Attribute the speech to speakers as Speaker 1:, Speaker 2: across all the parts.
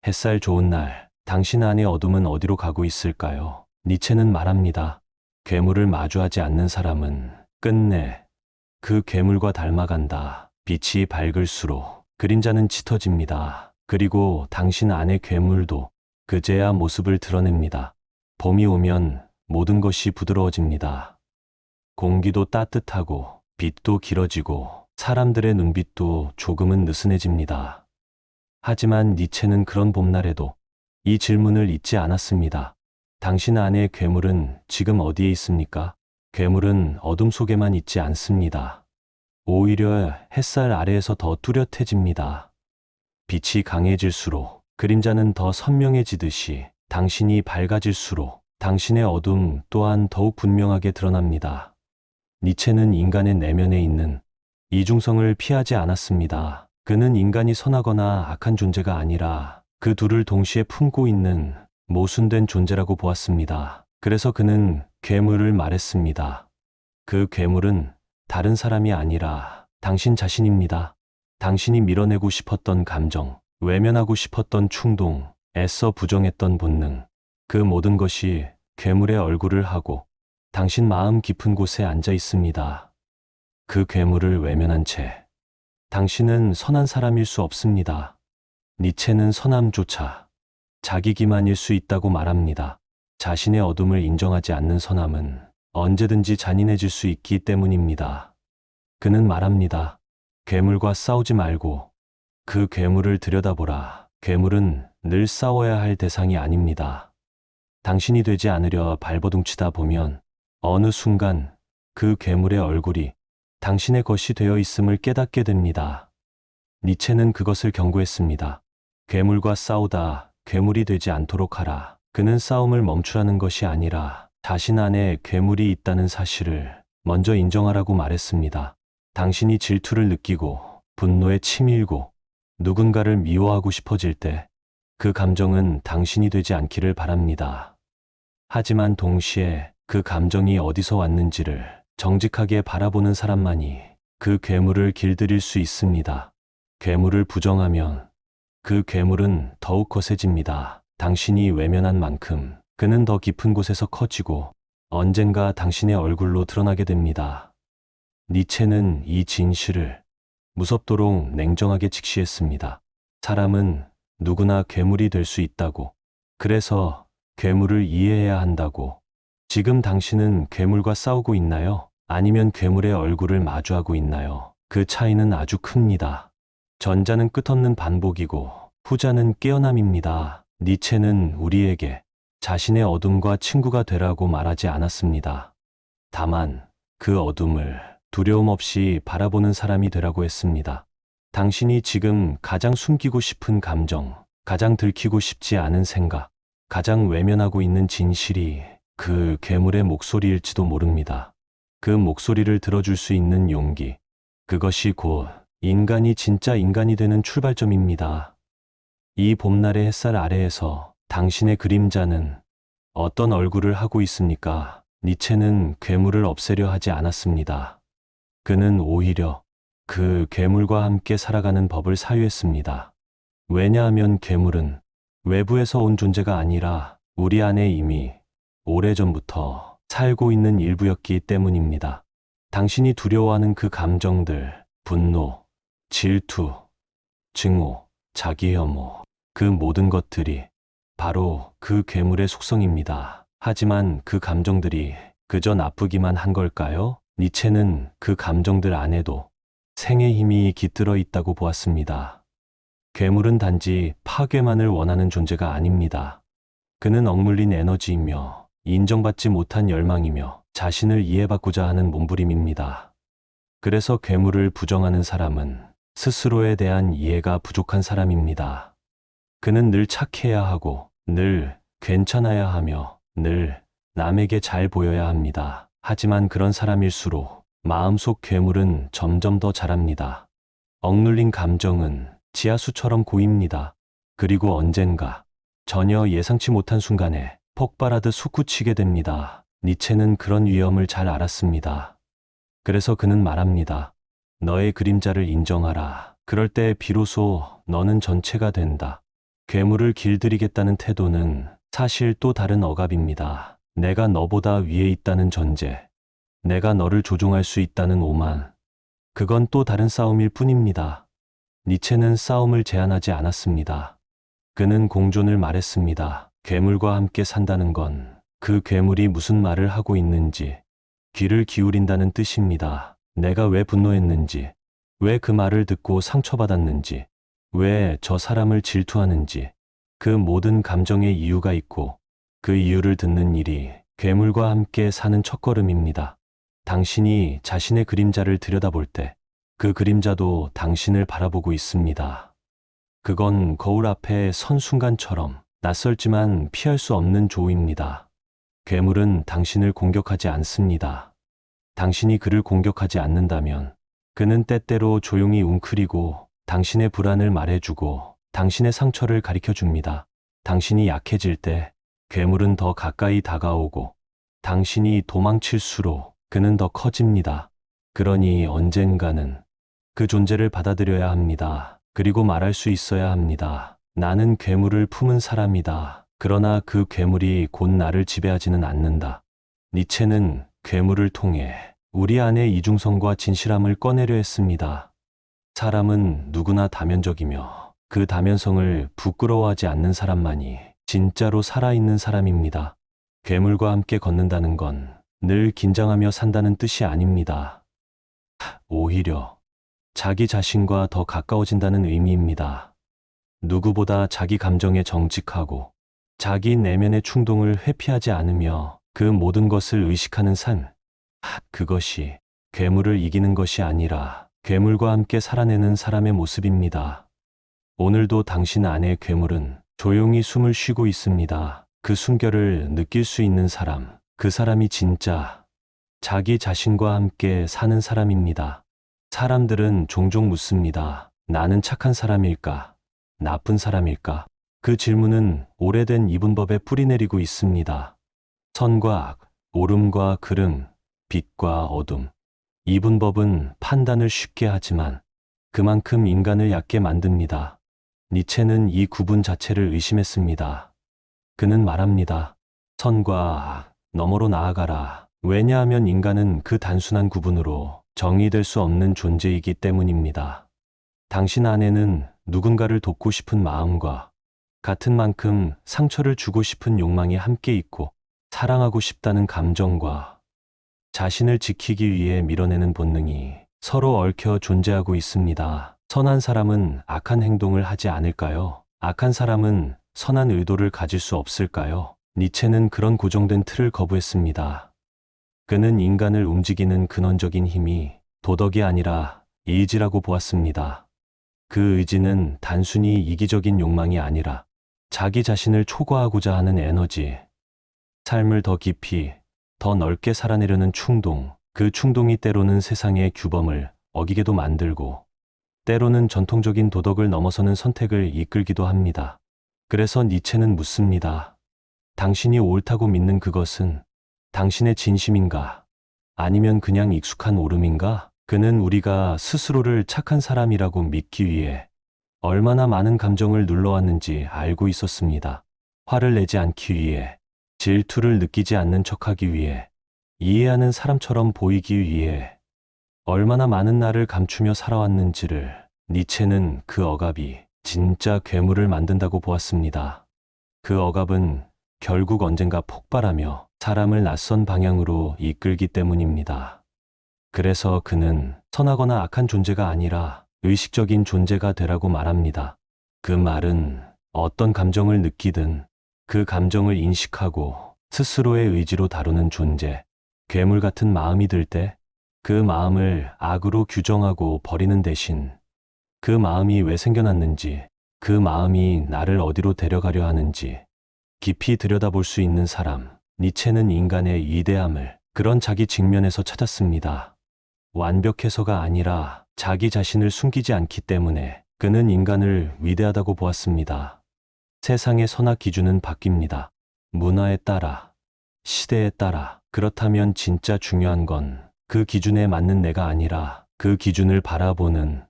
Speaker 1: 햇살 좋은 날, 당신 안의 어둠은 어디로 가고 있을까요? 니체는 말합니다. 괴물을 마주하지 않는 사람은 끝내 그 괴물과 닮아간다. 빛이 밝을수록 그림자는 짙어집니다. 그리고 당신 안의 괴물도 그제야 모습을 드러냅니다. 봄이 오면 모든 것이 부드러워집니다. 공기도 따뜻하고 빛도 길어지고 사람들의 눈빛도 조금은 느슨해집니다. 하지만 니체는 그런 봄날에도 이 질문을 잊지 않았습니다. 당신 안의 괴물은 지금 어디에 있습니까? 괴물은 어둠 속에만 있지 않습니다. 오히려 햇살 아래에서 더 뚜렷해집니다. 빛이 강해질수록 그림자는 더 선명해지듯이 당신이 밝아질수록 당신의 어둠 또한 더욱 분명하게 드러납니다. 니체는 인간의 내면에 있는 이중성을 피하지 않았습니다. 그는 인간이 선하거나 악한 존재가 아니라 그 둘을 동시에 품고 있는 모순된 존재라고 보았습니다. 그래서 그는 괴물을 말했습니다. 그 괴물은 다른 사람이 아니라 당신 자신입니다. 당신이 밀어내고 싶었던 감정, 외면하고 싶었던 충동, 애써 부정했던 본능, 그 모든 것이 괴물의 얼굴을 하고 당신 마음 깊은 곳에 앉아 있습니다. 그 괴물을 외면한 채 당신은 선한 사람일 수 없습니다. 니체는 선함조차 자기 기만일 수 있다고 말합니다. 자신의 어둠을 인정하지 않는 선함은 언제든지 잔인해질 수 있기 때문입니다. 그는 말합니다. 괴물과 싸우지 말고 그 괴물을 들여다보라. 괴물은 늘 싸워야 할 대상이 아닙니다. 당신이 되지 않으려 발버둥치다 보면 어느 순간 그 괴물의 얼굴이 당신의 것이 되어 있음을 깨닫게 됩니다. 니체는 그것을 경고했습니다. 괴물과 싸우다 괴물이 되지 않도록 하라. 그는 싸움을 멈추라는 것이 아니라 자신 안에 괴물이 있다는 사실을 먼저 인정하라고 말했습니다. 당신이 질투를 느끼고 분노에 치밀고 누군가를 미워하고 싶어질 때 그 감정은 당신이 되지 않기를 바랍니다. 하지만 동시에 그 감정이 어디서 왔는지를 정직하게 바라보는 사람만이 그 괴물을 길들일 수 있습니다. 괴물을 부정하면 그 괴물은 더욱 거세집니다. 당신이 외면한 만큼 그는 더 깊은 곳에서 커지고 언젠가 당신의 얼굴로 드러나게 됩니다. 니체는 이 진실을 무섭도록 냉정하게 직시했습니다. 사람은 누구나 괴물이 될 수 있다고, 그래서 괴물을 이해해야 한다고. 지금 당신은 괴물과 싸우고 있나요? 아니면 괴물의 얼굴을 마주하고 있나요? 그 차이는 아주 큽니다. 전자는 끝없는 반복이고 후자는 깨어남입니다. 니체는 우리에게 자신의 어둠과 친구가 되라고 말하지 않았습니다. 다만 그 어둠을 두려움 없이 바라보는 사람이 되라고 했습니다. 당신이 지금 가장 숨기고 싶은 감정, 가장 들키고 싶지 않은 생각, 가장 외면하고 있는 진실이 그 괴물의 목소리일지도 모릅니다. 그 목소리를 들어줄 수 있는 용기, 그것이 곧 인간이 진짜 인간이 되는 출발점입니다. 이 봄날의 햇살 아래에서 당신의 그림자는 어떤 얼굴을 하고 있습니까? 니체는 괴물을 없애려 하지 않았습니다. 그는 오히려 그 괴물과 함께 살아가는 법을 사유했습니다. 왜냐하면 괴물은 외부에서 온 존재가 아니라 우리 안에 이미 오래전부터 살고 있는 일부였기 때문입니다. 당신이 두려워하는 그 감정들, 분노, 질투, 증오, 자기혐오, 그 모든 것들이 바로 그 괴물의 속성입니다. 하지만 그 감정들이 그저 나쁘기만 한 걸까요? 니체는 그 감정들 안에도 생의 힘이 깃들어 있다고 보았습니다. 괴물은 단지 파괴만을 원하는 존재가 아닙니다. 그는 억눌린 에너지이며 인정받지 못한 열망이며 자신을 이해받고자 하는 몸부림입니다. 그래서 괴물을 부정하는 사람은 스스로에 대한 이해가 부족한 사람입니다. 그는 늘 착해야 하고 늘 괜찮아야 하며 늘 남에게 잘 보여야 합니다. 하지만 그런 사람일수록 마음속 괴물은 점점 더 자랍니다. 억눌린 감정은 지하수처럼 고입니다. 그리고 언젠가 전혀 예상치 못한 순간에 폭발하듯 솟구치게 됩니다. 니체는 그런 위험을 잘 알았습니다. 그래서 그는 말합니다. 너의 그림자를 인정하라. 그럴 때 비로소 너는 전체가 된다. 괴물을 길들이겠다는 태도는 사실 또 다른 억압입니다. 내가 너보다 위에 있다는 전제, 내가 너를 조종할 수 있다는 오만, 그건 또 다른 싸움일 뿐입니다. 니체는 싸움을 제안하지 않았습니다. 그는 공존을 말했습니다. 괴물과 함께 산다는 건 그 괴물이 무슨 말을 하고 있는지 귀를 기울인다는 뜻입니다. 내가 왜 분노했는지, 왜 그 말을 듣고 상처받았는지, 왜 저 사람을 질투하는지, 그 모든 감정의 이유가 있고 그 이유를 듣는 일이 괴물과 함께 사는 첫걸음입니다. 당신이 자신의 그림자를 들여다볼 때 그 그림자도 당신을 바라보고 있습니다. 그건 거울 앞에 선 순간처럼 낯설지만 피할 수 없는 조우입니다. 괴물은 당신을 공격하지 않습니다. 당신이 그를 공격하지 않는다면 그는 때때로 조용히 웅크리고 당신의 불안을 말해주고 당신의 상처를 가리켜줍니다. 당신이 약해질 때 괴물은 더 가까이 다가오고 당신이 도망칠수록 그는 더 커집니다. 그러니 언젠가는 그 존재를 받아들여야 합니다. 그리고 말할 수 있어야 합니다. 나는 괴물을 품은 사람이다. 그러나 그 괴물이 곧 나를 지배하지는 않는다. 니체는 괴물을 통해 우리 안의 이중성과 진실함을 꺼내려 했습니다. 사람은 누구나 다면적이며 그 다면성을 부끄러워하지 않는 사람만이 진짜로 살아있는 사람입니다. 괴물과 함께 걷는다는 건 늘 긴장하며 산다는 뜻이 아닙니다. 오히려 자기 자신과 더 가까워진다는 의미입니다. 누구보다 자기 감정에 정직하고 자기 내면의 충동을 회피하지 않으며 그 모든 것을 의식하는 삶, 그것이 괴물을 이기는 것이 아니라 괴물과 함께 살아내는 사람의 모습입니다. 오늘도 당신 안의 괴물은 조용히 숨을 쉬고 있습니다. 그 숨결을 느낄 수 있는 사람, 그 사람이 진짜 자기 자신과 함께 사는 사람입니다. 사람들은 종종 묻습니다. 나는 착한 사람일까? 나쁜 사람일까? 그 질문은 오래된 이분법에 뿌리내리고 있습니다. 선과 악, 옳음과 그름, 빛과 어둠. 이분법은 판단을 쉽게 하지만 그만큼 인간을 얕게 만듭니다. 니체는 이 구분 자체를 의심했습니다. 그는 말합니다. 선과 악, 너머로 나아가라. 왜냐하면 인간은 그 단순한 구분으로 정의될 수 없는 존재이기 때문입니다. 당신 안에는 누군가를 돕고 싶은 마음과 같은 만큼 상처를 주고 싶은 욕망이 함께 있고 사랑하고 싶다는 감정과 자신을 지키기 위해 밀어내는 본능이 서로 얽혀 존재하고 있습니다. 선한 사람은 악한 행동을 하지 않을까요? 악한 사람은 선한 의도를 가질 수 없을까요? 니체는 그런 고정된 틀을 거부했습니다. 그는 인간을 움직이는 근원적인 힘이 도덕이 아니라 의지라고 보았습니다. 그 의지는 단순히 이기적인 욕망이 아니라 자기 자신을 초과하고자 하는 에너지, 삶을 더 깊이, 더 넓게 살아내려는 충동, 그 충동이 때로는 세상의 규범을 어기게도 만들고 때로는 전통적인 도덕을 넘어서는 선택을 이끌기도 합니다. 그래서 니체는 묻습니다. 당신이 옳다고 믿는 그것은 당신의 진심인가? 아니면 그냥 익숙한 오름인가? 그는 우리가 스스로를 착한 사람이라고 믿기 위해 얼마나 많은 감정을 눌러왔는지 알고 있었습니다. 화를 내지 않기 위해, 질투를 느끼지 않는 척하기 위해, 이해하는 사람처럼 보이기 위해 얼마나 많은 나를 감추며 살아왔는지를 니체는 그 억압이 진짜 괴물을 만든다고 보았습니다. 그 억압은 결국 언젠가 폭발하며 사람을 낯선 방향으로 이끌기 때문입니다. 그래서 그는 선하거나 악한 존재가 아니라 의식적인 존재가 되라고 말합니다. 그 말은 어떤 감정을 느끼든 그 감정을 인식하고 스스로의 의지로 다루는 존재, 괴물 같은 마음이 들 때 그 마음을 악으로 규정하고 버리는 대신 그 마음이 왜 생겨났는지, 그 마음이 나를 어디로 데려가려 하는지 깊이 들여다볼 수 있는 사람, 니체는 인간의 위대함을 그런 자기 직면에서 찾았습니다. 완벽해서가 아니라 자기 자신을 숨기지 않기 때문에 그는 인간을 위대하다고 보았습니다. 세상의 선악 기준은 바뀝니다. 문화에 따라, 시대에 따라. 그렇다면 진짜 중요한 건 그 기준에 맞는 내가 아니라 그 기준을 바라보는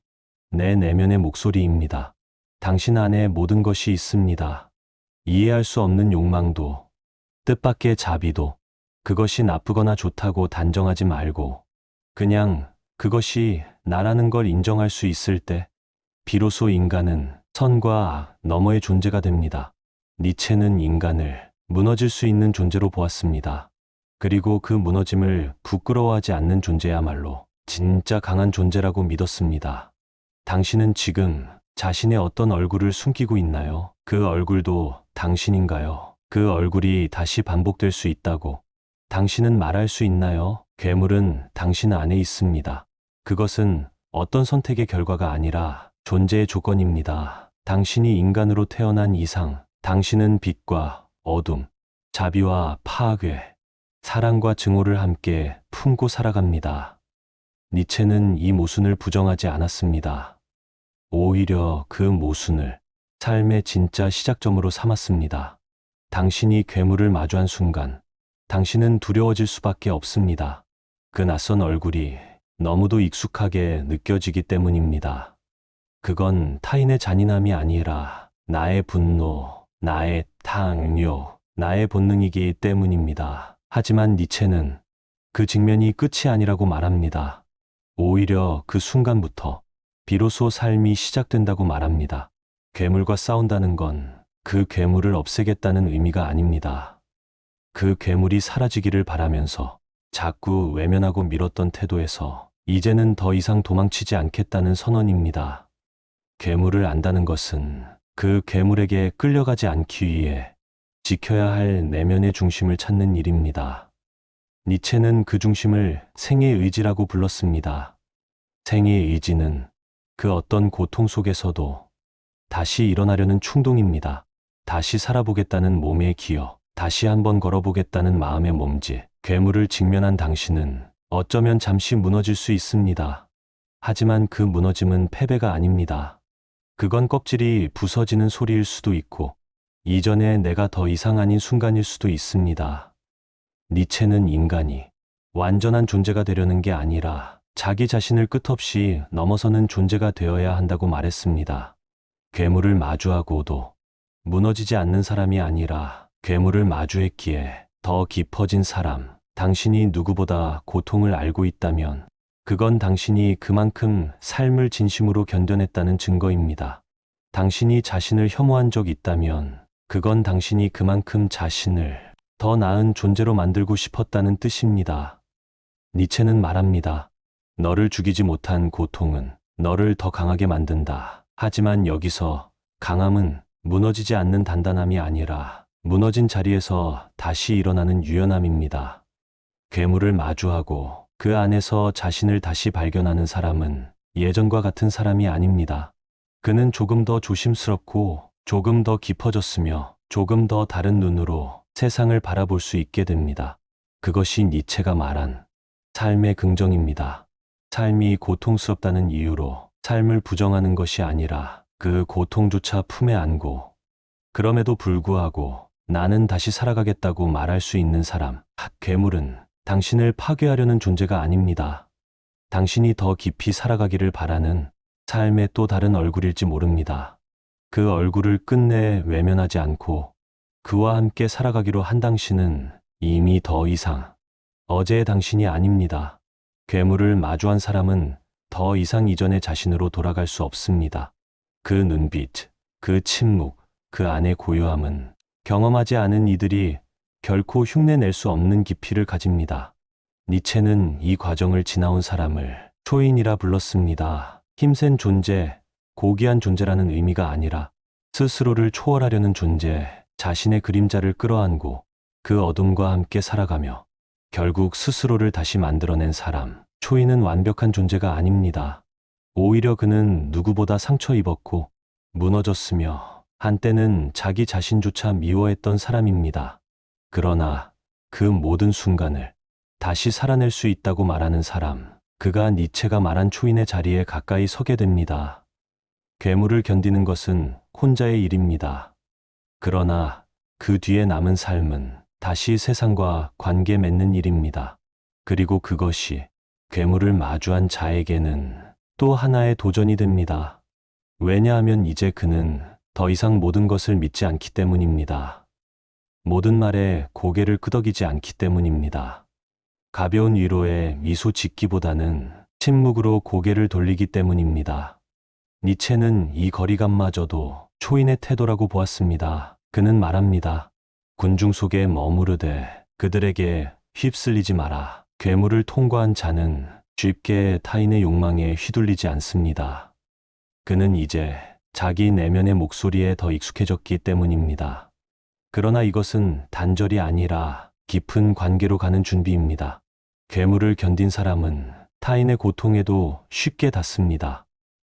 Speaker 1: 내 내면의 목소리입니다. 당신 안에 모든 것이 있습니다. 이해할 수 없는 욕망도, 뜻밖의 자비도, 그것이 나쁘거나 좋다고 단정하지 말고, 그냥 그것이 나라는 걸 인정할 수 있을 때, 비로소 인간은 선과 악 너머의 존재가 됩니다. 니체는 인간을 무너질 수 있는 존재로 보았습니다. 그리고 그 무너짐을 부끄러워하지 않는 존재야말로 진짜 강한 존재라고 믿었습니다. 당신은 지금 자신의 어떤 얼굴을 숨기고 있나요? 그 얼굴도 당신인가요? 그 얼굴이 다시 반복될 수 있다고 당신은 말할 수 있나요? 괴물은 당신 안에 있습니다. 그것은 어떤 선택의 결과가 아니라 존재의 조건입니다. 당신이 인간으로 태어난 이상, 당신은 빛과 어둠, 자비와 파괴, 사랑과 증오를 함께 품고 살아갑니다. 니체는 이 모순을 부정하지 않았습니다. 오히려 그 모순을 삶의 진짜 시작점으로 삼았습니다. 당신이 괴물을 마주한 순간, 당신은 두려워질 수밖에 없습니다. 그 낯선 얼굴이 너무도 익숙하게 느껴지기 때문입니다. 그건 타인의 잔인함이 아니라 나의 분노, 나의 탕요, 나의 본능이기 때문입니다. 하지만 니체는 그 직면이 끝이 아니라고 말합니다. 오히려 그 순간부터 비로소 삶이 시작된다고 말합니다. 괴물과 싸운다는 건 그 괴물을 없애겠다는 의미가 아닙니다. 그 괴물이 사라지기를 바라면서 자꾸 외면하고 미뤘던 태도에서 이제는 더 이상 도망치지 않겠다는 선언입니다. 괴물을 안다는 것은 그 괴물에게 끌려가지 않기 위해 지켜야 할 내면의 중심을 찾는 일입니다. 니체는 그 중심을 생의 의지라고 불렀습니다. 생의 의지는 그 어떤 고통 속에서도 다시 일어나려는 충동입니다. 다시 살아보겠다는 몸의 기여, 다시 한번 걸어보겠다는 마음의 몸짓. 괴물을 직면한 당신은 어쩌면 잠시 무너질 수 있습니다. 하지만 그 무너짐은 패배가 아닙니다. 그건 껍질이 부서지는 소리일 수도 있고, 이전에 내가 더 이상 아닌 순간일 수도 있습니다. 니체는 인간이 완전한 존재가 되려는 게 아니라 자기 자신을 끝없이 넘어서는 존재가 되어야 한다고 말했습니다. 괴물을 마주하고도 무너지지 않는 사람이 아니라 괴물을 마주했기에 더 깊어진 사람, 당신이 누구보다 고통을 알고 있다면 그건 당신이 그만큼 삶을 진심으로 견뎌냈다는 증거입니다. 당신이 자신을 혐오한 적 있다면 그건 당신이 그만큼 자신을 더 나은 존재로 만들고 싶었다는 뜻입니다. 니체는 말합니다. 너를 죽이지 못한 고통은 너를 더 강하게 만든다. 하지만 여기서 강함은 무너지지 않는 단단함이 아니라 무너진 자리에서 다시 일어나는 유연함입니다. 괴물을 마주하고 그 안에서 자신을 다시 발견하는 사람은 예전과 같은 사람이 아닙니다. 그는 조금 더 조심스럽고 조금 더 깊어졌으며 조금 더 다른 눈으로 세상을 바라볼 수 있게 됩니다. 그것이 니체가 말한 삶의 긍정입니다. 삶이 고통스럽다는 이유로 삶을 부정하는 것이 아니라 그 고통조차 품에 안고 그럼에도 불구하고 나는 다시 살아가겠다고 말할 수 있는 사람. 괴물은 당신을 파괴하려는 존재가 아닙니다. 당신이 더 깊이 살아가기를 바라는 삶의 또 다른 얼굴일지 모릅니다. 그 얼굴을 끝내 외면하지 않고 그와 함께 살아가기로 한 당신은 이미 더 이상 어제의 당신이 아닙니다. 괴물을 마주한 사람은 더 이상 이전의 자신으로 돌아갈 수 없습니다. 그 눈빛, 그 침묵, 그 안의 고요함은 경험하지 않은 이들이 결코 흉내낼 수 없는 깊이를 가집니다. 니체는 이 과정을 지나온 사람을 초인이라 불렀습니다. 힘센 존재, 고귀한 존재라는 의미가 아니라 스스로를 초월하려는 존재, 자신의 그림자를 끌어안고 그 어둠과 함께 살아가며 결국 스스로를 다시 만들어낸 사람. 초인은 완벽한 존재가 아닙니다. 오히려 그는 누구보다 상처 입었고 무너졌으며 한때는 자기 자신조차 미워했던 사람입니다. 그러나 그 모든 순간을 다시 살아낼 수 있다고 말하는 사람, 그가 니체가 말한 초인의 자리에 가까이 서게 됩니다. 괴물을 견디는 것은 혼자의 일입니다. 그러나 그 뒤에 남은 삶은 다시 세상과 관계 맺는 일입니다. 그리고 그것이 괴물을 마주한 자에게는 또 하나의 도전이 됩니다. 왜냐하면 이제 그는 더 이상 모든 것을 믿지 않기 때문입니다. 모든 말에 고개를 끄덕이지 않기 때문입니다. 가벼운 위로에 미소 짓기보다는 침묵으로 고개를 돌리기 때문입니다. 니체는 이 거리감마저도 초인의 태도라고 보았습니다. 그는 말합니다. 군중 속에 머무르되 그들에게 휩쓸리지 마라. 괴물을 통과한 자는 쉽게 타인의 욕망에 휘둘리지 않습니다. 그는 이제 자기 내면의 목소리에 더 익숙해졌기 때문입니다. 그러나 이것은 단절이 아니라 깊은 관계로 가는 준비입니다. 괴물을 견딘 사람은 타인의 고통에도 쉽게 닿습니다.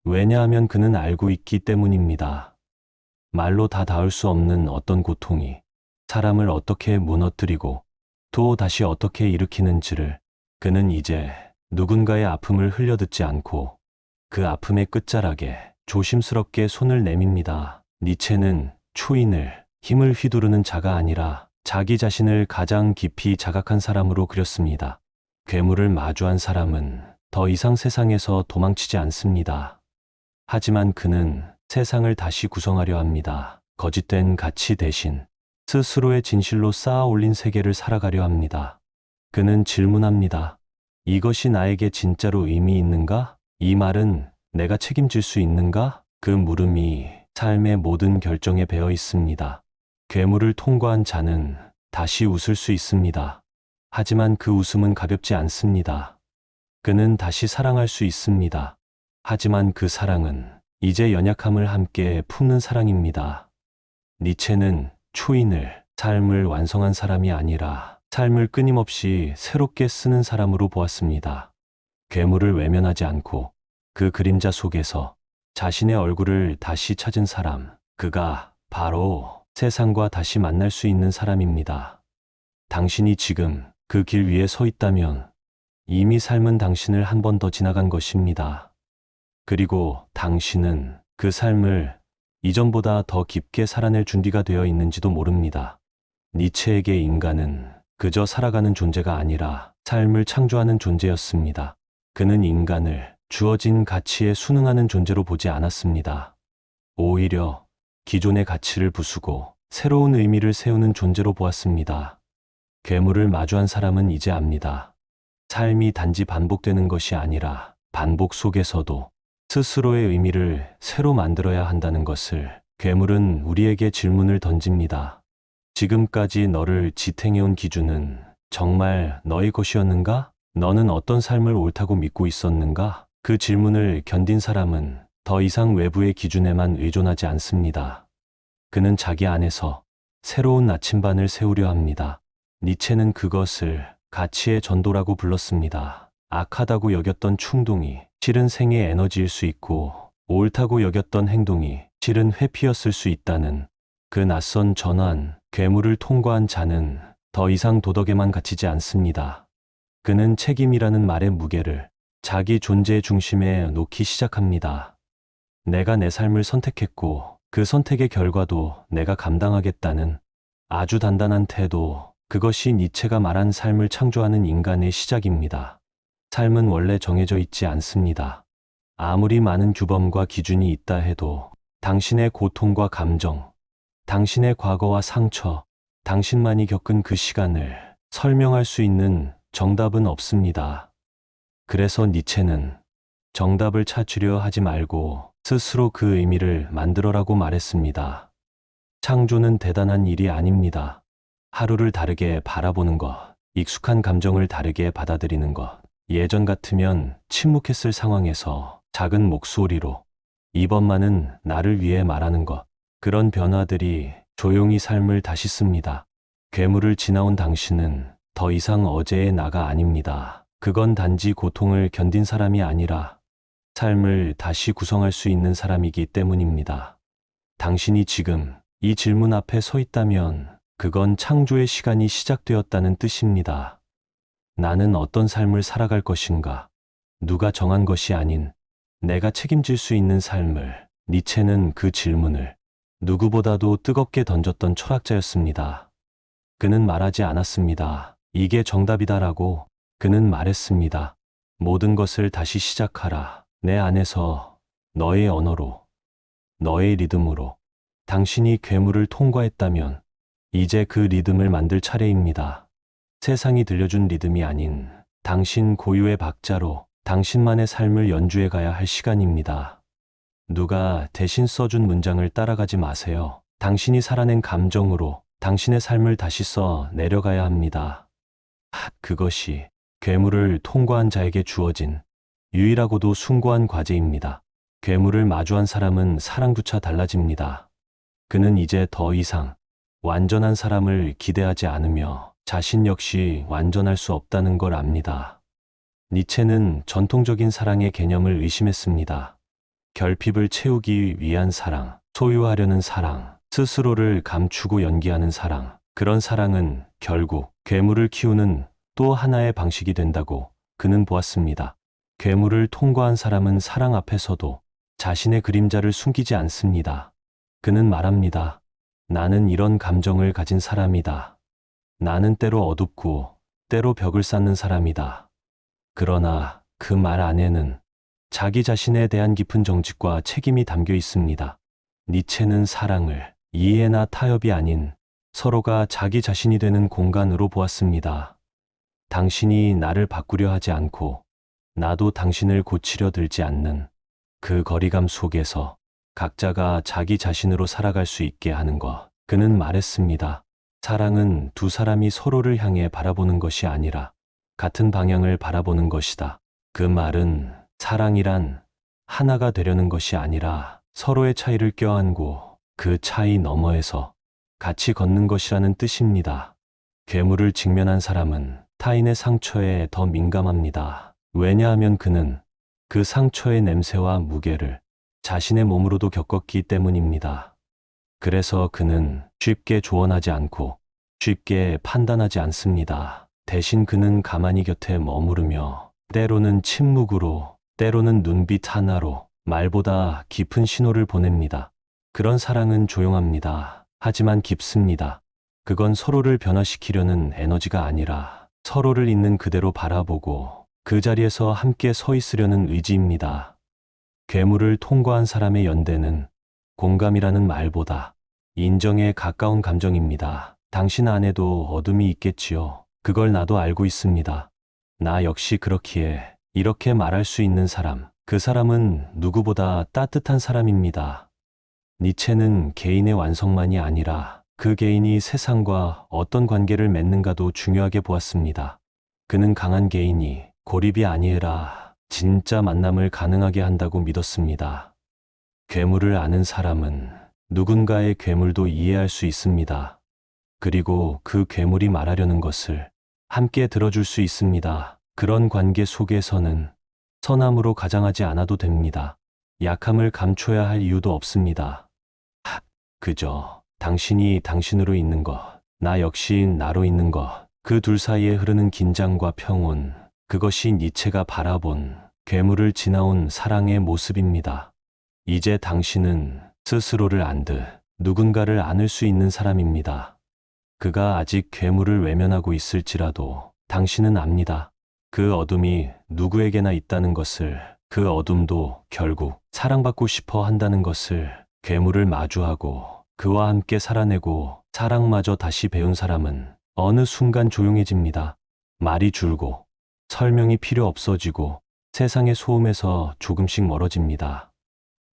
Speaker 1: 왜냐하면 그는 알고 있기 때문입니다. 말로 다 닿을 수 없는 어떤 고통이 사람을 어떻게 무너뜨리고 또 다시 어떻게 일으키는지를 그는 이제 누군가의 아픔을 흘려듣지 않고 그 아픔의 끝자락에 조심스럽게 손을 내밉니다. 니체는 초인을 힘을 휘두르는 자가 아니라 자기 자신을 가장 깊이 자각한 사람으로 그렸습니다. 괴물을 마주한 사람은 더 이상 세상에서 도망치지 않습니다. 하지만 그는 세상을 다시 구성하려 합니다. 거짓된 가치 대신 스스로의 진실로 쌓아 올린 세계를 살아가려 합니다. 그는 질문합니다. 이것이 나에게 진짜로 의미 있는가? 이 말은 내가 책임질 수 있는가? 그 물음이 삶의 모든 결정에 배어 있습니다. 괴물을 통과한 자는 다시 웃을 수 있습니다. 하지만 그 웃음은 가볍지 않습니다. 그는 다시 사랑할 수 있습니다. 하지만 그 사랑은 이제 연약함을 함께 품는 사랑입니다. 니체는 초인을 삶을 완성한 사람이 아니라 삶을 끊임없이 새롭게 쓰는 사람으로 보았습니다. 괴물을 외면하지 않고 그 그림자 속에서 자신의 얼굴을 다시 찾은 사람, 그가 바로 세상과 다시 만날 수 있는 사람입니다. 당신이 지금 그 길 위에 서 있다면 이미 삶은 당신을 한 번 더 지나간 것입니다. 그리고 당신은 그 삶을 이전보다 더 깊게 살아낼 준비가 되어 있는지도 모릅니다. 니체에게 인간은 그저 살아가는 존재가 아니라 삶을 창조하는 존재였습니다. 그는 인간을 주어진 가치에 순응하는 존재로 보지 않았습니다. 오히려 기존의 가치를 부수고 새로운 의미를 세우는 존재로 보았습니다. 괴물을 마주한 사람은 이제 압니다. 삶이 단지 반복되는 것이 아니라 반복 속에서도 스스로의 의미를 새로 만들어야 한다는 것을. 괴물은 우리에게 질문을 던집니다. 지금까지 너를 지탱해온 기준은 정말 너의 것이었는가? 너는 어떤 삶을 옳다고 믿고 있었는가? 그 질문을 견딘 사람은 더 이상 외부의 기준에만 의존하지 않습니다. 그는 자기 안에서 새로운 나침반을 세우려 합니다. 니체는 그것을 가치의 전도라고 불렀습니다. 악하다고 여겼던 충동이 실은 생의 에너지일 수 있고 옳다고 여겼던 행동이 실은 회피였을 수 있다는 그 낯선 전환. 괴물을 통과한 자는 더 이상 도덕에만 갇히지 않습니다. 그는 책임이라는 말의 무게를 자기 존재의 중심에 놓기 시작합니다. 내가 내 삶을 선택했고 그 선택의 결과도 내가 감당하겠다는 아주 단단한 태도, 그것이 니체가 말한 삶을 창조하는 인간의 시작입니다. 삶은 원래 정해져 있지 않습니다. 아무리 많은 규범과 기준이 있다 해도 당신의 고통과 감정, 당신의 과거와 상처, 당신만이 겪은 그 시간을 설명할 수 있는 정답은 없습니다. 그래서 니체는 정답을 찾으려 하지 말고 스스로 그 의미를 만들어라고 말했습니다. 창조는 대단한 일이 아닙니다. 하루를 다르게 바라보는 것, 익숙한 감정을 다르게 받아들이는 것, 예전 같으면 침묵했을 상황에서 작은 목소리로 이번만은 나를 위해 말하는 것, 그런 변화들이 조용히 삶을 다시 씁니다. 괴물을 지나온 당신은 더 이상 어제의 나가 아닙니다. 그건 단지 고통을 견딘 사람이 아니라 삶을 다시 구성할 수 있는 사람이기 때문입니다. 당신이 지금 이 질문 앞에 서 있다면 그건 창조의 시간이 시작되었다는 뜻입니다. 나는 어떤 삶을 살아갈 것인가? 누가 정한 것이 아닌 내가 책임질 수 있는 삶을. 니체는 그 질문을 누구보다도 뜨겁게 던졌던 철학자였습니다. 그는 말하지 않았습니다. 이게 정답이다라고. 그는 말했습니다. 모든 것을 다시 시작하라. 내 안에서 너의 언어로. 너의 리듬으로. 당신이 괴물을 통과했다면 이제 그 리듬을 만들 차례입니다. 세상이 들려준 리듬이 아닌 당신 고유의 박자로 당신만의 삶을 연주해 가야 할 시간입니다. 누가 대신 써준 문장을 따라가지 마세요. 당신이 살아낸 감정으로 당신의 삶을 다시 써 내려가야 합니다. 그것이 괴물을 통과한 자에게 주어진 유일하고도 숭고한 과제입니다. 괴물을 마주한 사람은 사랑조차 달라집니다. 그는 이제 더 이상 완전한 사람을 기대하지 않으며 자신 역시 완전할 수 없다는 걸 압니다. 니체는 전통적인 사랑의 개념을 의심했습니다. 결핍을 채우기 위한 사랑, 소유하려는 사랑, 스스로를 감추고 연기하는 사랑, 그런 사랑은 결국 괴물을 키우는 또 하나의 방식이 된다고 그는 보았습니다. 괴물을 통과한 사람은 사랑 앞에서도 자신의 그림자를 숨기지 않습니다. 그는 말합니다. 나는 이런 감정을 가진 사람이다. 나는 때로 어둡고 때로 벽을 쌓는 사람이다. 그러나 그 말 안에는 자기 자신에 대한 깊은 정직과 책임이 담겨 있습니다. 니체는 사랑을 이해나 타협이 아닌 서로가 자기 자신이 되는 공간으로 보았습니다. 당신이 나를 바꾸려 하지 않고 나도 당신을 고치려 들지 않는 그 거리감 속에서 각자가 자기 자신으로 살아갈 수 있게 하는 것. 그는 말했습니다. 사랑은 두 사람이 서로를 향해 바라보는 것이 아니라 같은 방향을 바라보는 것이다. 그 말은 사랑이란 하나가 되려는 것이 아니라 서로의 차이를 껴안고 그 차이 너머에서 같이 걷는 것이라는 뜻입니다. 괴물을 직면한 사람은 타인의 상처에 더 민감합니다. 왜냐하면 그는 그 상처의 냄새와 무게를 자신의 몸으로도 겪었기 때문입니다. 그래서 그는 쉽게 조언하지 않고 쉽게 판단하지 않습니다. 대신 그는 가만히 곁에 머무르며 때로는 침묵으로, 때로는 눈빛 하나로 말보다 깊은 신호를 보냅니다. 그런 사랑은 조용합니다. 하지만 깊습니다. 그건 서로를 변화시키려는 에너지가 아니라 서로를 있는 그대로 바라보고 그 자리에서 함께 서 있으려는 의지입니다. 괴물을 통과한 사람의 연대는 공감이라는 말보다 인정에 가까운 감정입니다. 당신 안에도 어둠이 있겠지요. 그걸 나도 알고 있습니다. 나 역시 그렇기에 이렇게 말할 수 있는 사람, 그 사람은 누구보다 따뜻한 사람입니다. 니체는 개인의 완성만이 아니라 그 개인이 세상과 어떤 관계를 맺는가도 중요하게 보았습니다. 그는 강한 개인이 고립이 아니라 진짜 만남을 가능하게 한다고 믿었습니다. 괴물을 아는 사람은 누군가의 괴물도 이해할 수 있습니다. 그리고 그 괴물이 말하려는 것을 함께 들어줄 수 있습니다. 그런 관계 속에서는 선함으로 가장하지 않아도 됩니다. 약함을 감춰야 할 이유도 없습니다. 그저 당신이 당신으로 있는 것, 나 역시 나로 있는 것, 그 둘 사이에 흐르는 긴장과 평온, 그것이 니체가 바라본 괴물을 지나온 사랑의 모습입니다. 이제 당신은 스스로를 안듯 누군가를 안을 수 있는 사람입니다. 그가 아직 괴물을 외면하고 있을지라도 당신은 압니다. 그 어둠이 누구에게나 있다는 것을, 그 어둠도 결국 사랑받고 싶어 한다는 것을. 괴물을 마주하고 그와 함께 살아내고 사랑마저 다시 배운 사람은 어느 순간 조용해집니다. 말이 줄고 설명이 필요 없어지고 세상의 소음에서 조금씩 멀어집니다.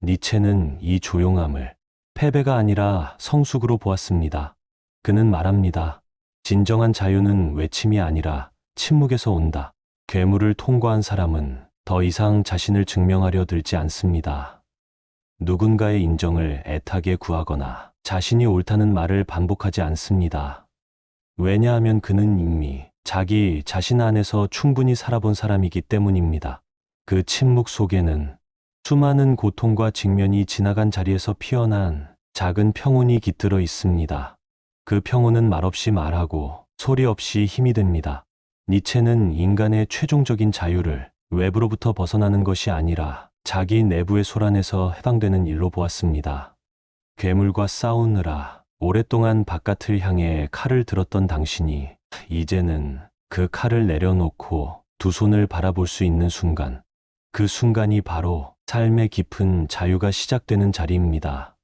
Speaker 1: 니체는 이 조용함을 패배가 아니라 성숙으로 보았습니다. 그는 말합니다. 진정한 자유는 외침이 아니라 침묵에서 온다. 괴물을 통과한 사람은 더 이상 자신을 증명하려 들지 않습니다. 누군가의 인정을 애타게 구하거나 자신이 옳다는 말을 반복하지 않습니다. 왜냐하면 그는 이미 자기 자신 안에서 충분히 살아본 사람이기 때문입니다. 그 침묵 속에는 수많은 고통과 직면이 지나간 자리에서 피어난 작은 평온이 깃들어 있습니다. 그 평온은 말없이 말하고 소리 없이 힘이 됩니다. 니체는 인간의 최종적인 자유를 외부로부터 벗어나는 것이 아니라 자기 내부의 소란에서 해방되는 일로 보았습니다. 괴물과 싸우느라 오랫동안 바깥을 향해 칼을 들었던 당신이 이제는 그 칼을 내려놓고 두 손을 바라볼 수 있는 순간, 그 순간이 바로 삶의 깊은 자유가 시작되는 자리입니다.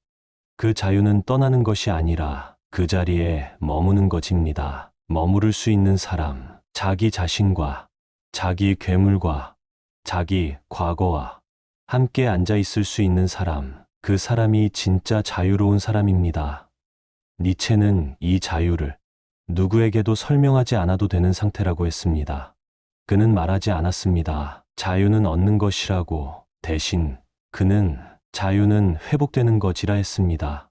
Speaker 1: 그 자유는 떠나는 것이 아니라 그 자리에 머무는 것입니다. 머무를 수 있는 사람, 자기 자신과 자기 괴물과 자기 과거와 함께 앉아 있을 수 있는 사람, 그 사람이 진짜 자유로운 사람입니다. 니체는 이 자유를 누구에게도 설명하지 않아도 되는 상태라고 했습니다. 그는 말하지 않았습니다. 자유는 얻는 것이라고. 대신 그는 자유는 회복되는 것이라 했습니다.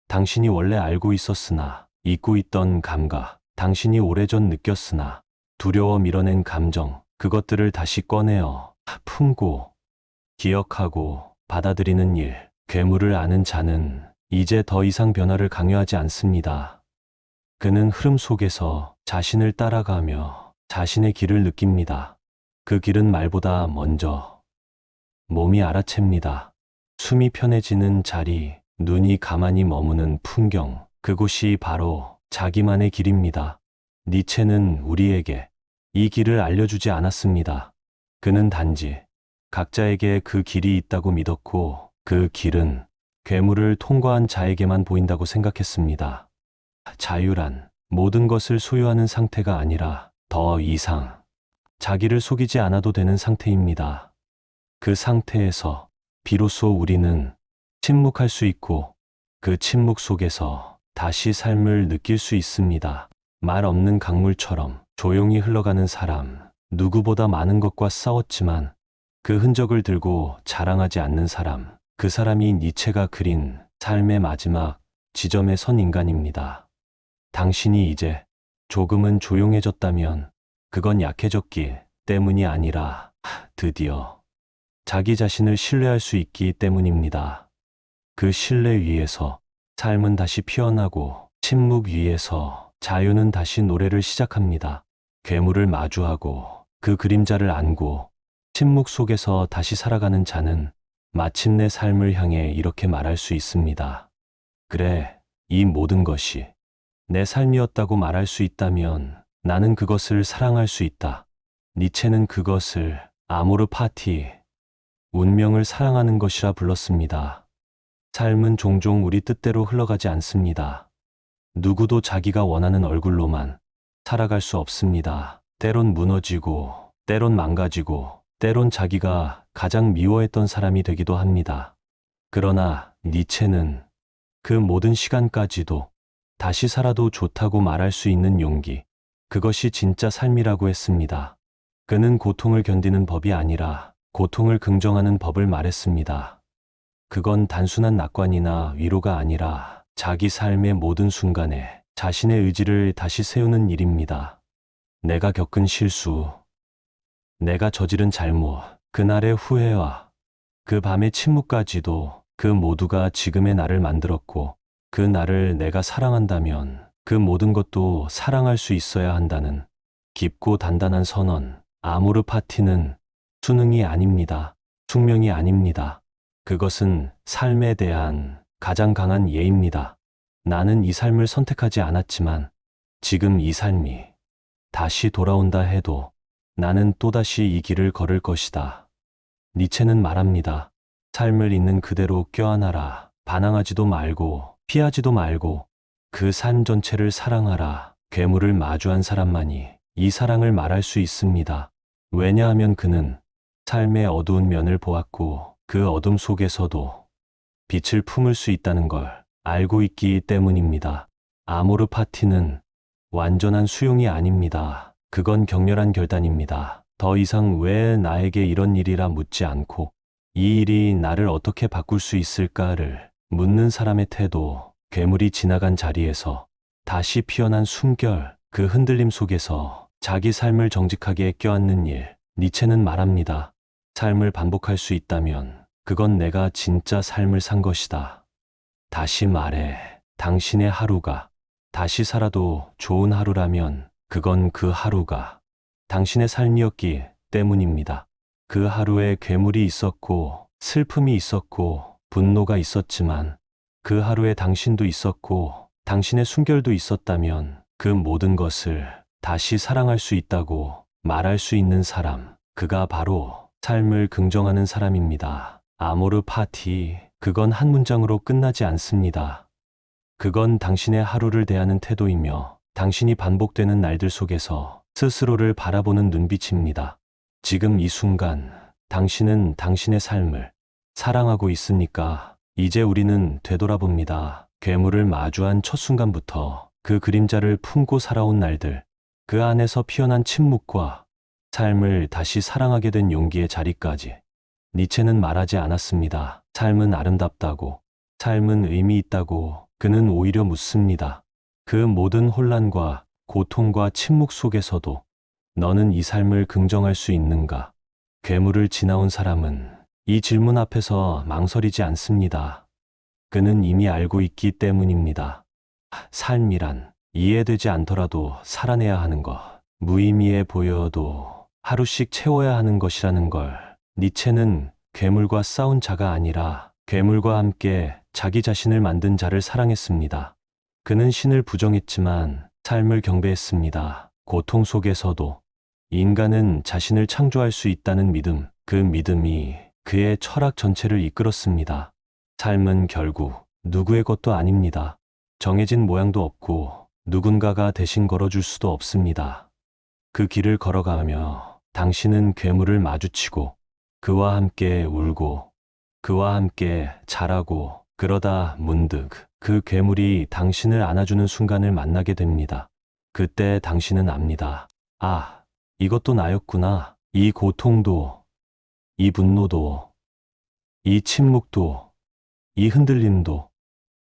Speaker 1: 당신이 원래 알고 있었으나 잊고 있던 감각, 당신이 오래전 느꼈으나 두려워 밀어낸 감정, 그것들을 다시 꺼내어 품고 기억하고 받아들이는 일. 괴물을 아는 자는 이제 더 이상 변화를 강요하지 않습니다. 그는 흐름 속에서 자신을 따라가며 자신의 길을 느낍니다. 그 길은 말보다 먼저 몸이 알아챕니다. 숨이 편해지는 자리, 눈이 가만히 머무는 풍경, 그곳이 바로 자기만의 길입니다. 니체는 우리에게 이 길을 알려주지 않았습니다. 그는 단지 각자에게 그 길이 있다고 믿었고 그 길은 괴물을 통과한 자에게만 보인다고 생각했습니다. 자유란 모든 것을 소유하는 상태가 아니라 더 이상 자기를 속이지 않아도 되는 상태입니다. 그 상태에서 비로소 우리는 침묵할 수 있고 그 침묵 속에서 다시 삶을 느낄 수 있습니다. 말 없는 강물처럼 조용히 흘러가는 사람, 누구보다 많은 것과 싸웠지만 그 흔적을 들고 자랑하지 않는 사람, 그 사람이 니체가 그린 삶의 마지막 지점에 선 인간입니다. 당신이 이제 조금은 조용해졌다면 그건 약해졌기 때문이 아니라 드디어 자기 자신을 신뢰할 수 있기 때문입니다. 그 신뢰 위에서 삶은 다시 피어나고 침묵 위에서 자유는 다시 노래를 시작합니다. 괴물을 마주하고 그 그림자를 안고 침묵 속에서 다시 살아가는 자는 마침내 삶을 향해 이렇게 말할 수 있습니다. 그래, 이 모든 것이 내 삶이었다고 말할 수 있다면 나는 그것을 사랑할 수 있다. 니체는 그것을 아모르 파티, 운명을 사랑하는 것이라 불렀습니다. 삶은 종종 우리 뜻대로 흘러가지 않습니다. 누구도 자기가 원하는 얼굴로만 살아갈 수 없습니다. 때론 무너지고, 때론 망가지고, 때론 자기가 가장 미워했던 사람이 되기도 합니다. 그러나 니체는 그 모든 시간까지도 다시 살아도 좋다고 말할 수 있는 용기, 그것이 진짜 삶이라고 했습니다. 그는 고통을 견디는 법이 아니라 고통을 긍정하는 법을 말했습니다. 그건 단순한 낙관이나 위로가 아니라 자기 삶의 모든 순간에 자신의 의지를 다시 세우는 일입니다. 내가 겪은 실수, 내가 저지른 잘못, 그날의 후회와 그 밤의 침묵까지도 그 모두가 지금의 나를 만들었고 그 나를 내가 사랑한다면 그 모든 것도 사랑할 수 있어야 한다는 깊고 단단한 선언. 아모르 파티는 수능이 아닙니다. 숙명이 아닙니다. 그것은 삶에 대한 가장 강한 예입니다. 나는 이 삶을 선택하지 않았지만 지금 이 삶이 다시 돌아온다 해도 나는 또다시 이 길을 걸을 것이다. 니체는 말합니다. 삶을 있는 그대로 껴안아라. 반항하지도 말고 피하지도 말고 그 삶 전체를 사랑하라. 괴물을 마주한 사람만이 이 사랑을 말할 수 있습니다. 왜냐하면 그는 삶의 어두운 면을 보았고 그 어둠 속에서도 빛을 품을 수 있다는 걸 알고 있기 때문입니다. 아모르 파티는 완전한 수용이 아닙니다. 그건 격렬한 결단입니다. 더 이상 왜 나에게 이런 일이라 묻지 않고 이 일이 나를 어떻게 바꿀 수 있을까를 묻는 사람의 태도. 괴물이 지나간 자리에서 다시 피어난 숨결, 그 흔들림 속에서 자기 삶을 정직하게 껴안는 일. 니체는 말합니다. 삶을 반복할 수 있다면 그건 내가 진짜 삶을 산 것이다. 다시 말해, 당신의 하루가 다시 살아도 좋은 하루라면 그건 그 하루가 당신의 삶이었기 때문입니다. 그 하루에 괴물이 있었고 슬픔이 있었고 분노가 있었지만 그 하루에 당신도 있었고 당신의 숨결도 있었다면 그 모든 것을 다시 사랑할 수 있다고 말할 수 있는 사람, 그가 바로 삶을 긍정하는 사람입니다. 아모르 파티, 그건 한 문장으로 끝나지 않습니다. 그건 당신의 하루를 대하는 태도이며 당신이 반복되는 날들 속에서 스스로를 바라보는 눈빛입니다. 지금 이 순간 당신은 당신의 삶을 사랑하고 있습니까? 이제 우리는 되돌아봅니다. 괴물을 마주한 첫 순간부터 그 그림자를 품고 살아온 날들, 그 안에서 피어난 침묵과 삶을 다시 사랑하게 된 용기의 자리까지. 니체는 말하지 않았습니다. 삶은 아름답다고, 삶은 의미 있다고. 그는 오히려 묻습니다. 그 모든 혼란과 고통과 침묵 속에서도 너는 이 삶을 긍정할 수 있는가? 괴물을 지나온 사람은 이 질문 앞에서 망설이지 않습니다. 그는 이미 알고 있기 때문입니다. 삶이란 이해되지 않더라도 살아내야 하는 것, 무의미해 보여도 하루씩 채워야 하는 것이라는 걸. 니체는 괴물과 싸운 자가 아니라 괴물과 함께 자기 자신을 만든 자를 사랑했습니다. 그는 신을 부정했지만 삶을 경배했습니다. 고통 속에서도 인간은 자신을 창조할 수 있다는 믿음, 그 믿음이 그의 철학 전체를 이끌었습니다. 삶은 결국 누구의 것도 아닙니다. 정해진 모양도 없고 누군가가 대신 걸어줄 수도 없습니다. 그 길을 걸어가며 당신은 괴물을 마주치고 그와 함께 울고 그와 함께 자라고, 그러다 문득 그 괴물이 당신을 안아주는 순간을 만나게 됩니다. 그때 당신은 압니다. 아, 이것도 나였구나. 이 고통도, 이 분노도, 이 침묵도, 이 흔들림도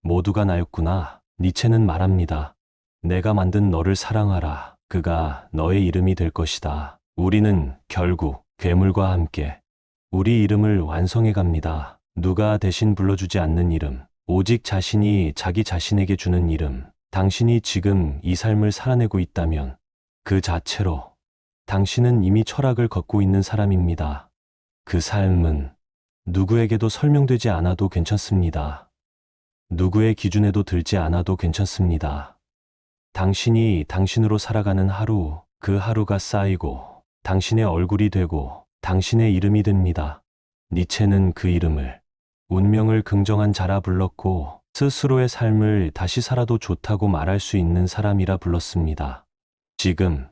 Speaker 1: 모두가 나였구나. 니체는 말합니다. 내가 만든 너를 사랑하라. 그가 너의 이름이 될 것이다. 우리는 결국 괴물과 함께 우리 이름을 완성해 갑니다. 누가 대신 불러주지 않는 이름, 오직 자신이 자기 자신에게 주는 이름. 당신이 지금 이 삶을 살아내고 있다면 그 자체로 당신은 이미 철학을 걷고 있는 사람입니다. 그 삶은 누구에게도 설명되지 않아도 괜찮습니다. 누구의 기준에도 들지 않아도 괜찮습니다. 당신이 당신으로 살아가는 하루, 그 하루가 쌓이고 당신의 얼굴이 되고 당신의 이름이 됩니다. 니체는 그 이름을 운명을 긍정한 자라 불렀고 스스로의 삶을 다시 살아도 좋다고 말할 수 있는 사람이라 불렀습니다. 지금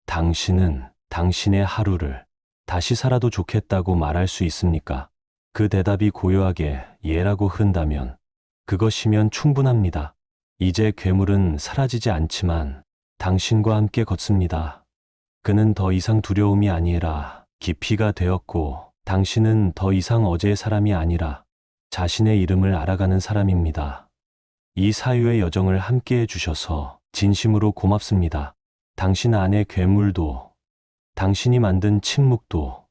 Speaker 1: 당신은 당신의 하루를 다시 살아도 좋겠다고 말할 수 있습니까? 그 대답이 고요하게 예라고 흔다면 그것이면 충분합니다. 이제 괴물은 사라지지 않지만 당신과 함께 걷습니다. 그는 더 이상 두려움이 아니라 깊이가 되었고 당신은 더 이상 어제의 사람이 아니라 자신의 이름을 알아가는 사람입니다. 이 사유의 여정을 함께 해주셔서 진심으로 고맙습니다. 당신 안의 괴물도, 당신이 만든 침묵도,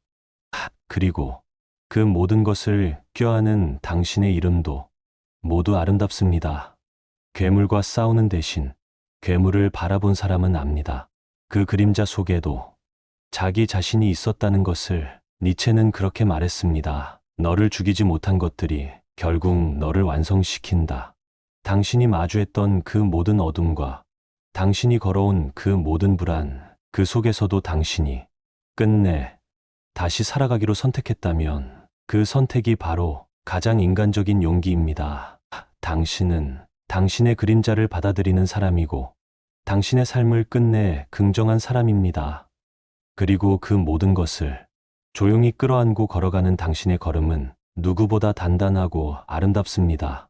Speaker 1: 그리고 그 모든 것을 껴안은 당신의 이름도 모두 아름답습니다. 괴물과 싸우는 대신 괴물을 바라본 사람은 압니다. 그 그림자 속에도 자기 자신이 있었다는 것을. 니체는 그렇게 말했습니다. 너를 죽이지 못한 것들이 결국 너를 완성시킨다. 당신이 마주했던 그 모든 어둠과 당신이 걸어온 그 모든 불안, 그 속에서도 당신이 끝내 다시 살아가기로 선택했다면 그 선택이 바로 가장 인간적인 용기입니다. 당신은 당신의 그림자를 받아들이는 사람이고 당신의 삶을 끝내 긍정한 사람입니다. 그리고 그 모든 것을 조용히 끌어안고 걸어가는 당신의 걸음은 누구보다 단단하고 아름답습니다.